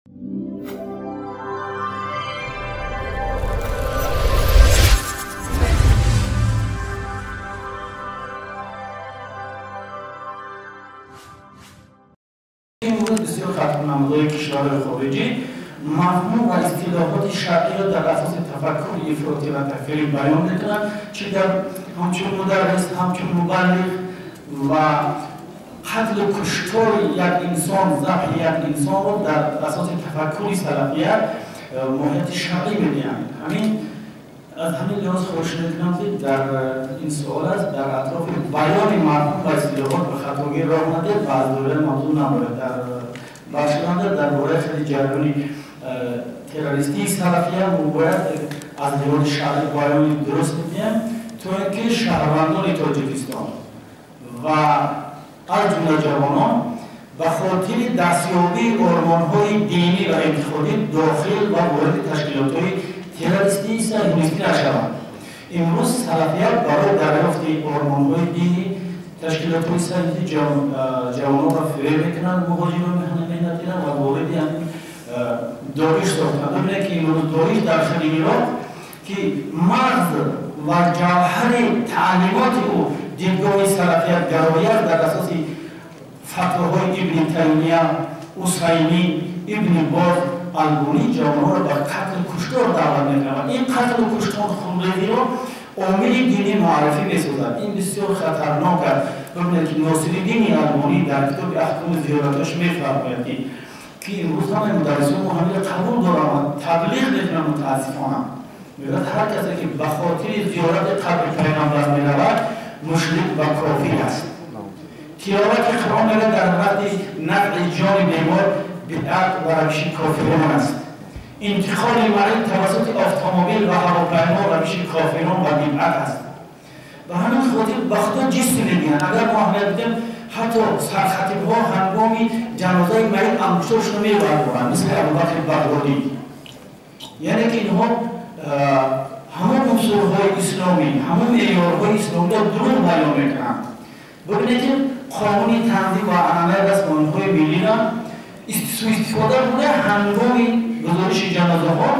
بسیار ختم‌نمادهای کشورهای خارجی مفهوم و اصطلاحات شرعی را در اساس تفکر افراطی و تکفیری بیان می‌کنند، چه در همچون مدرس، همچون مبلغ و قتل و کشتار یک انسان، ذبح یک انسان را در اساس تفکر سلفیت ماهیت شرعی می‌دهند. از همین لحاظ خواهش می‌کنم که در این سوال است در اطراف بیان مفهوم و اصطلاحات به خطاگیر راه ندهید و از دوره موضوع نباید در بخشنده درباره خیلی جریان تروریستی سلفیه باید از لحاظ شرعی بیان درست بدیم تا اینکه شهروندان تاجیکستان و از جمله جوانان به خاطر دستیابی آرمان‌های دینی و انتخابی داخل و وارد تشکیلات‌های تروریستی صهیونیستی نشوند. امروز سلفیت برای دریافت آرمان‌های دینی تشکیلات‌های صهیونیستی جوانان را فریب می‌کنند، مهاجران محنتی را و وارد داعش ساختند. ببینید که امروز داعش در خلیج عراق که مغز و جوهر تعلیمات او دیدگاه سلفیت گرایانه در اساس فتواهای ابن تیمیه، حسینی، ابن باز، البانی جوانان را به قتل و کشتار دعوت می‌کنند. این قتل و کشتار خونریزی را عامل دینی معرفی می‌سازد. این بسیار خطرناک است. ببینید که ناصرالدین البانی در کتاب احکام زیارتش می‌فرماید که امروز همه مدرسان ما همین قبول دارند، تبلیغ می‌کنند متأسفانه. میگوید هر کسی که به خاطر زیارت قبر پیغمبر می‌رود مشرک و کافر است. تلاوت قرآن می‌گوید در وقت نقل جان بیمار بدعت و روش کافران است. انتقال مریض توسط اتومبیل و هواپیما روش کافران و بدعت است. و همین خاطر به خدا جسم می‌دهند. اگر ما اهمیت بدیم حتی سرخطیب‌ها هنگام جنازه مریض انگشتاشون رو می‌برند مثل ابوبکر بغدادی. یعنی که اینها همون اصول‌های اسلامی، همون معیارهای اسلامی را دروغ بیان می‌کنند. ببینید که قانون تنظیم و عنعنه رسانه‌های ملی را استفاده بوده هنگام گزارش جنازه‌ها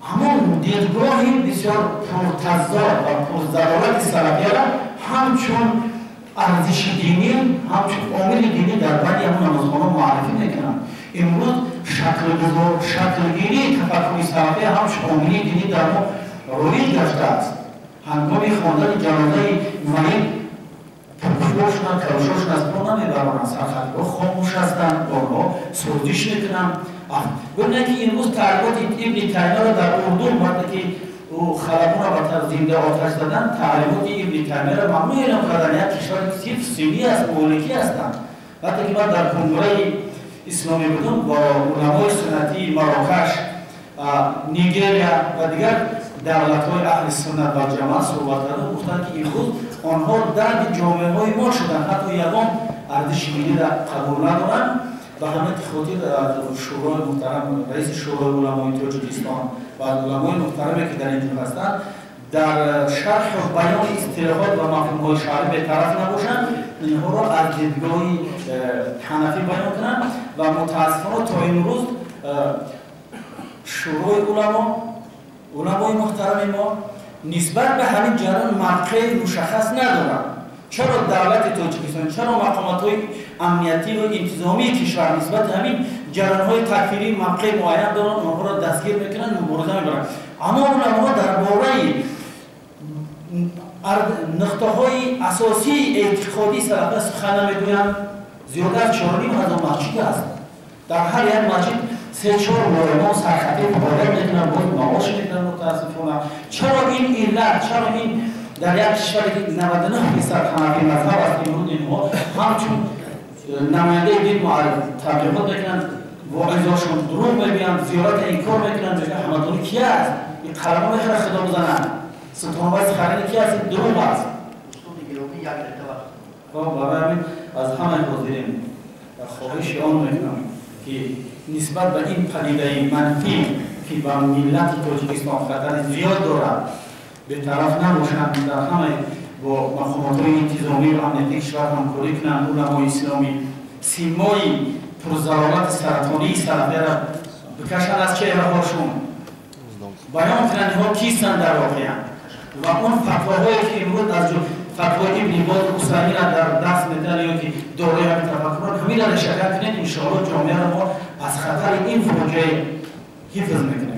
همون دیدگاهی بسیار پرتضاد و پرضرورت سلفیه را همچون ارزش دینی، همچون عامل دینی در بعضی همون نمازخانه‌ها معرفی می‌کنند. امروز شکلگیری تفکر سلفیه همچون عامل دینی در ما رویج گشته است. هنگام خواندن جنازه مریض پرشوشن، کروشوشن از ما نمیبرند، سرخطیب‌ها خاموش هستند، آنها سرزش میکنند. ببینید که امروز تعلیمات ابن تیمیه را در اردن وقتی که او خلبان را به زنده آتش زدند، تعلیمات ابن تیمیه را ممنوع اعلام کردند. یک کشور صرف سنی است، مالکی هستند. وقتی که من در کنگره اسلامی بودم با علمای سنتی مراکش، نیگریا و دیگر دولت‌های اهل سنت و جماعت صحبت کردند، گفتند که امروز آنها درد جامعه‌های ما شدند، حتی یگان ارزش ملی را قبول ندارند. و همین خاطر شورای محترم رئیس شورای علمای تاجیکستان و علمای محترمی که در اینجا هستند در شرح و بیان اصطلاحات و مفهوم‌های شرعی به طرف نباشند، اینها را از دیدگاه حنفی بیان کنند و متأسفانه تا امروز شورای علمای محترم ما نسبت به همین جریان موقع مشخص ندارند. چرا دولت تاجیکستان، چرا مقامات‌های امنیتی و انتظامی کشور نسبت به همین جریان‌های تکفیری موقع معین دارند، آنها را دستگیر می‌کنند، مبارزه می‌برند. اما علما درباره نقطه‌های اساسی اعتقادی سلفی سخن نمی‌گویند. زیاده از 4,500 مسجد است. در هر یک مسجد 3-4 علما سرخطیب فعالیت می‌کنند، باز معاش می‌گیرند. متأسفانه چرا این علت، چرا این در یک کشوری که 99% حنفی مذهب است امروز اینها همچون نماینده دین تبلیغات میکنند، واعظاشون دروغ میگویند، زیارت انکار میکنند. میگن حمدانی کی است؟ این قلمو میخواد خدا بزنند. سلطان‌آباد خرید کی است؟ دروغ است. برای همین از همه حاضرین خواهش آن میکنم که نسبت به این پدیده منفی که به ملت تاجیکستان خطر زیاد دارد به طرف نباشند، در همه با مقامات‌های انتظامی و امنیتی کشور همکاری کنند. علمای اسلامی سیمای پرزلالت سرطانی سلفی را بکشن از چهره‌هاشون، بیان کنند ها کیستند در واقع و اون فتواهایی که امروز از فتوای ابن باز حسینی را در دست میدن یا که دوره هم تفکران همین را شکر کنید انشاءالله جامعه را ما از خطر این فوجه حفظ میکنیم.